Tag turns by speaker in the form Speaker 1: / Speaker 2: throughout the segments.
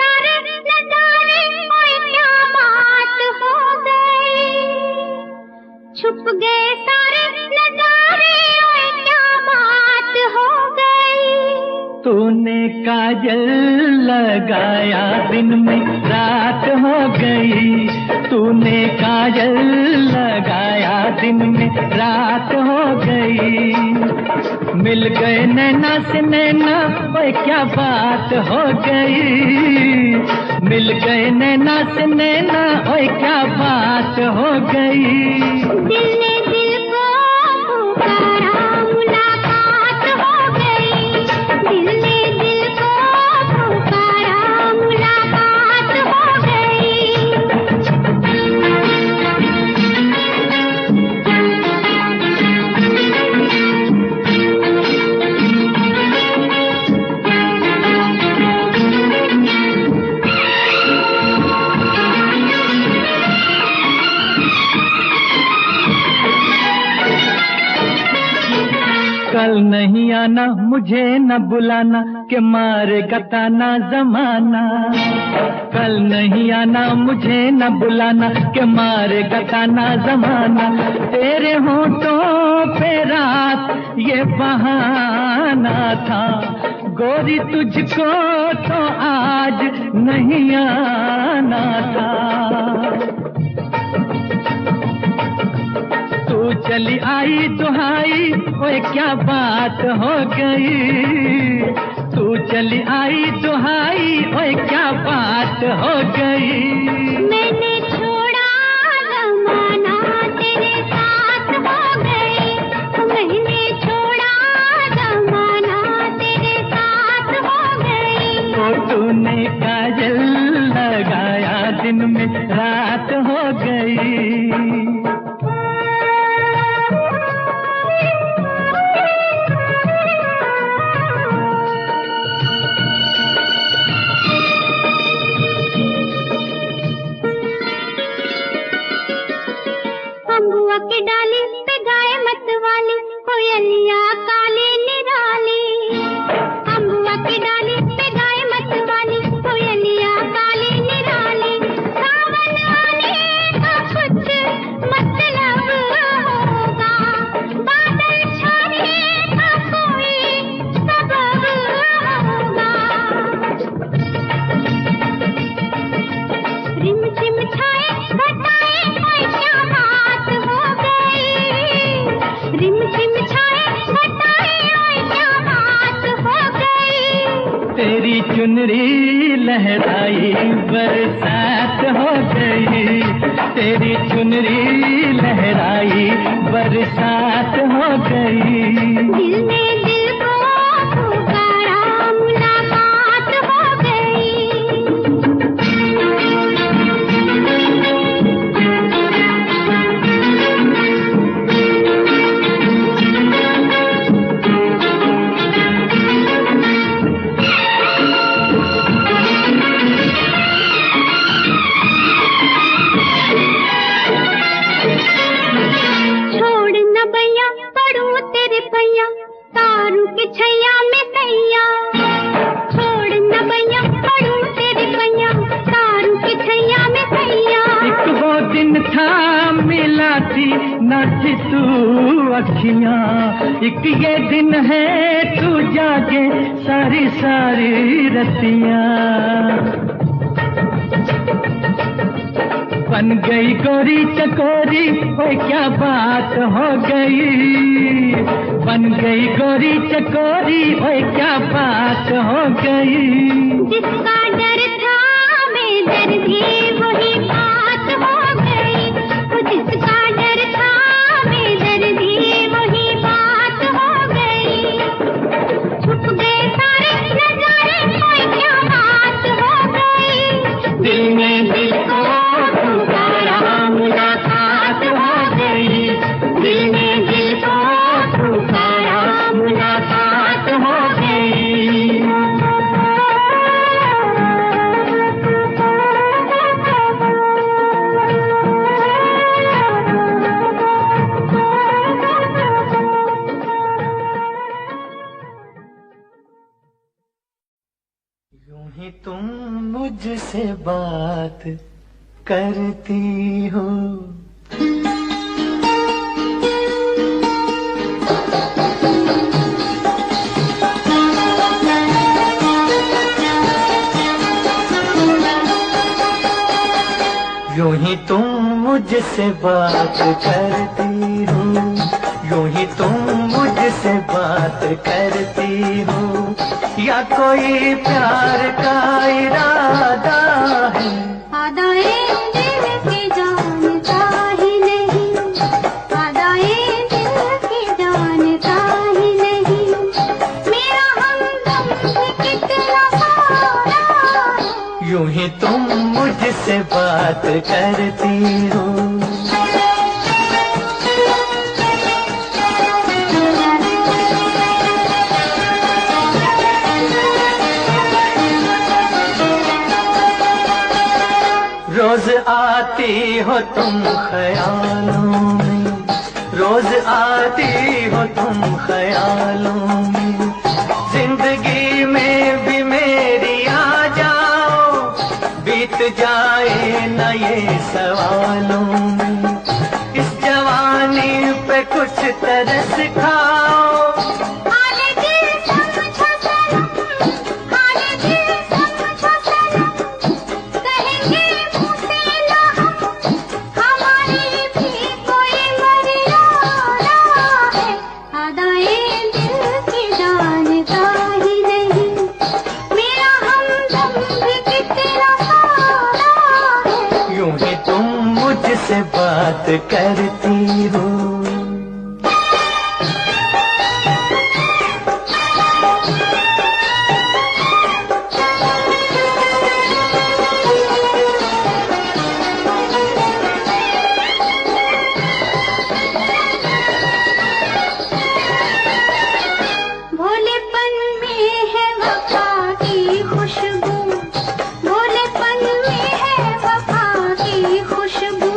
Speaker 1: सारे नजारे, ओए क्या बात हो गई। छुप गए सारे नजारे, ओए क्या बात हो गई।
Speaker 2: तूने काजल लगाया दिन में रात हो गई। तूने काजल लगाया दिन में रात हो गई। मिल गए नैना से नैना, ओए क्या बात हो गई। मिल गए नैना से नैना, ओए क्या बात हो गई।
Speaker 1: दिल ने दिल को पुकारा, मुलाकात हो गई। दिल ने दिल को पुकारा, मुलाकात हो गई।
Speaker 2: कल नहीं आना, मुझे न बुलाना, के मारेगा ताना जमाना। कल नहीं आना, मुझे न बुलाना, के मारेगा ताना जमाना। तेरे होठों पे रात ये बहाना था, गोरी तुझको तो आज नहीं आना था। तू चली आई दुहाई, ओए क्या बात हो गई। तू चली आई दुहाई, ओए क्या बात हो गई।
Speaker 1: मैंने छोड़ा जमाना, तेरे साथ हो गई। मैंने छोड़ा जमाना, तेरे साथ हो गई।
Speaker 2: तो तूने काजल लगाया दिन में रात हो गई।
Speaker 1: अम्बुआ की डाली पे गाए मतवाली, कोयलिया काली निराली। अम्बुआ की डाली पे गाए मतवाली, कोयलिया काली निराली। सावन आने का कुछ मतलब होगा, बादल छाने का कोई सबब होगा। रिम झिम छाए घटाए, ओए क्या बात हो गई। रिम झिम छाए घटाए, ओए क्या बात हो गई।
Speaker 2: तेरी चुनरी लहराई बरसात हो गई। तेरी चुनरी लहराई बरसात हो गई।
Speaker 1: दिल ने दिल को पुकारा, मुलाकात हो गई। छोड़ न भैया पड़ू तेरे भैया, तारू के छैया में सैया। छोड़ न भैया पड़ू तेरे भैया, तारू के छैया में सैया।
Speaker 2: एक वो दिन था मिला थी न थी तू अखियां, एक ये दिन है तू जागे सारी सारी रतियां। बन गई गोरी चकोरी, ओए क्या बात हो गई। बन गई गोरी चकोरी, ओए क्या बात हो गई।
Speaker 1: जिसका डर था बेदर्दी, वही बात हो गई। जिसका डर था बेदर्दी, वही बात हो गई। छुप गए सारे नजारे, ओए क्या बात हो गई।
Speaker 2: दिल में दिल को पुकारा, मुलाकात हो गई। दिल में दिल को पुकारा, मुलाकात हो गई। मुझसे बात करती हो। यूं ही तुम मुझसे बात करती हो, यूं ही तुम मुझसे बात करती हो, या कोई प्यार का इरादा है?
Speaker 1: आदाए दिल की जानता ही नहीं, आदाए दिल की जानता ही नहीं, मेरा हमदम भी कितना सारा है।
Speaker 2: यूं ही तुम मुझसे बात करती हो। रोज आती हो तुम ख्यालों में, रोज आती हो तुम ख्यालों में, जिंदगी में भी मेरी आ जाओ, बीत जाए न ये सवालों में, इस जवानी पे कुछ तरस खाओ। मुझसे बात करती हो।
Speaker 1: भोलेपन में है वफा की खुशबू, भोलेपन में है वफा की खुशबू,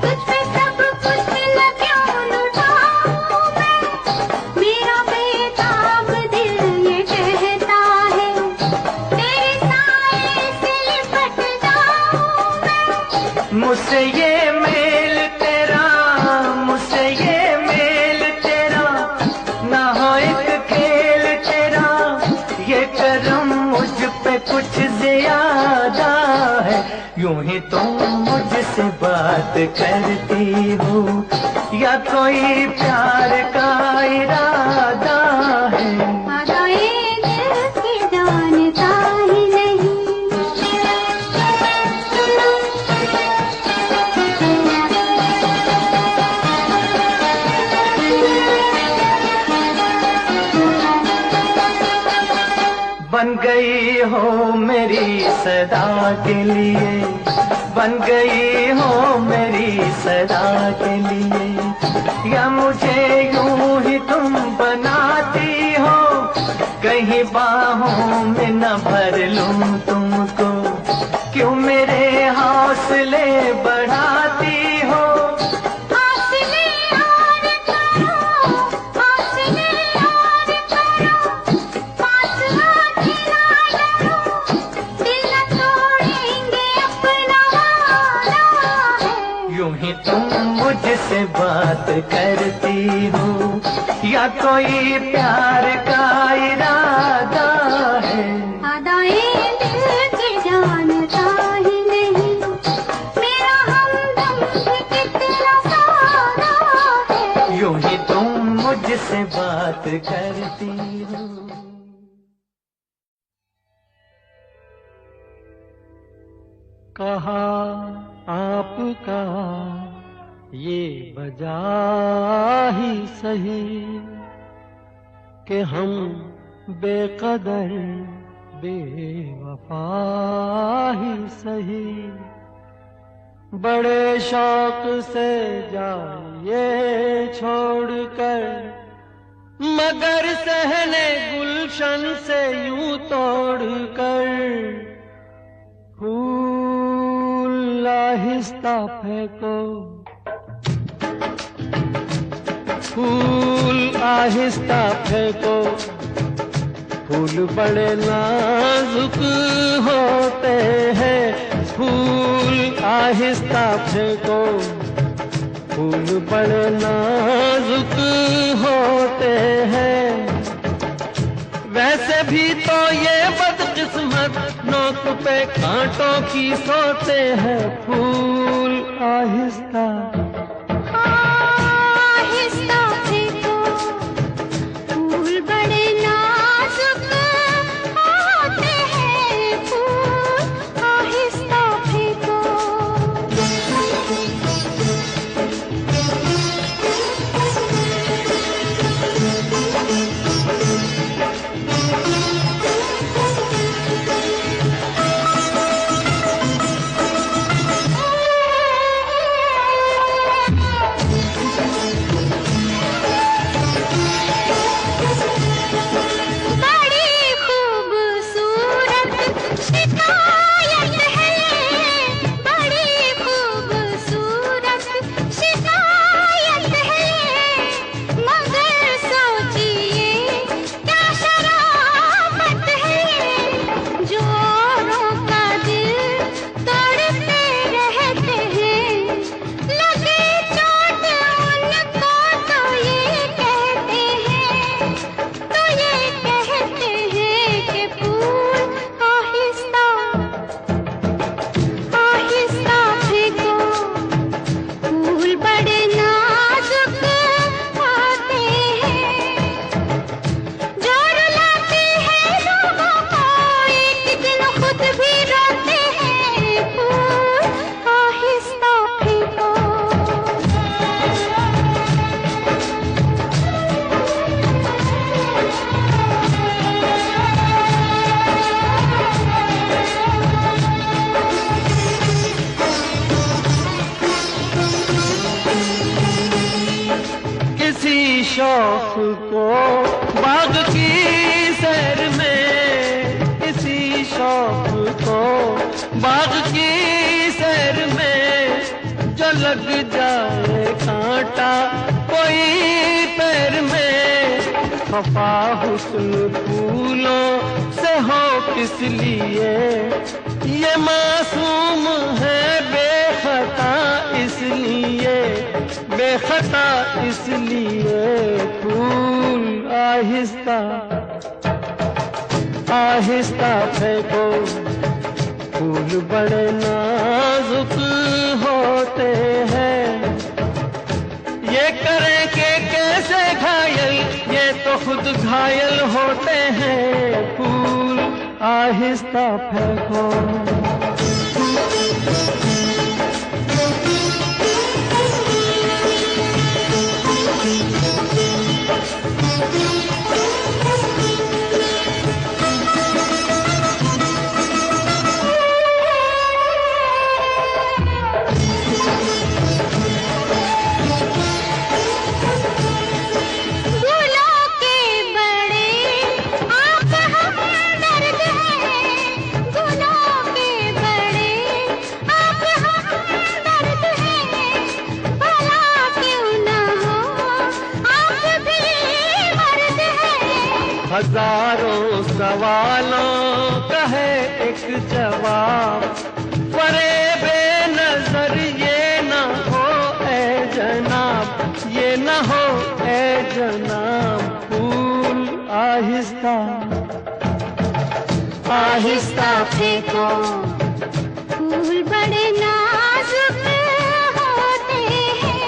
Speaker 1: तुझ पे सब कुछ न क्यों लुटाऊं मैं, मेरा बेताब दिल ये कहता है, तेरे साए से लिपट जाऊं मैं।
Speaker 2: मुझसे ये मेल तेरा, मुझसे ये मेल तेरा, ना हो एक खेल तेरा, ये करम मुझ पे कुछ ज्यादा है। यूं ही तुम मुझसे बात करती हो, या कोई प्यार का इरादा है?
Speaker 1: आदाए दिल की जानता ही नहीं।
Speaker 2: बन गई हो मेरी सदा के लिए, बन गई हो मेरी सदा के लिए, या मुझे यूं ही तुम बनाती हो, कहीं बाहों में न भर लूं तुमको, क्यों मेरे हौसले बढ़ाती हो? यूं ही तुम मुझसे बात करती हो, या कोई प्यार का इरादा है?
Speaker 1: आदाए दिल की जानता ही नहीं, मेरा हमदम भी कितना सारा है।
Speaker 2: यूं ही तुम मुझसे बात करती हो। कहा आपका ये वजह ही सही कि हम बेकदर बेवफा ही सही, बड़े शौक से जाइए छोड़कर, मगर सहने गुलशन से यूं तोड़कर, फूल आहिस्ता फेंको, फूल आहिस्ता फेंको,
Speaker 3: फूल बड़े नाजुक होते हैं, फूल आहिस्ता फेंको, फूल बड़े नाजुक होते हैं। वैसे भी तो ये बदकिस्मत नोक पे कांटों की सोते हैं, फूल आहिस्ता
Speaker 1: आहिस्ता फेंको, फूल बड़े नाजुक होते हैं, फूल आहिस्ता फेंको।
Speaker 3: शौक को बाग की सैर में, इसी शौक को बाग की सैर में, जो लग जाए कांटा कोई पैर में, खफा हुस्न फूलों से हो किस लिए, ये मासूम है बेखता इसलिए, बेखता इसलिए, फूल आहिस्ता आहिस्ता फेंको, फूल बड़े नाजुक होते हैं। ये करें कि कैसे घायल, ये तो खुद घायल होते हैं, फूल आहिस्ता फेंको। हजारों सवालों का है एक जवाब, फरेबे नजर ये न हो ए जनाब, ये न हो ए जनाब, फूल आहिस्ता आहिस्ता
Speaker 1: फेंको, फूल बड़े नाजुक होते हैं,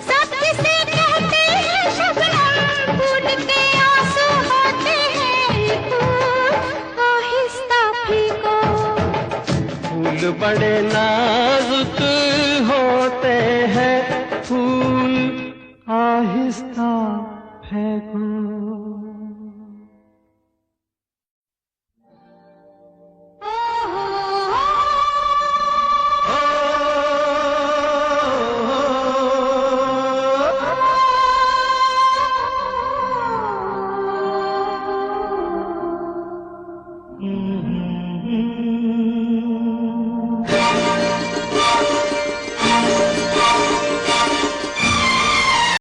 Speaker 1: सब किसे कहते हैं शबनम, फूल के आंसू होते हैं, फूल आहिस्ता फेंको।
Speaker 3: फूल बड़े नाजुक होते हैं,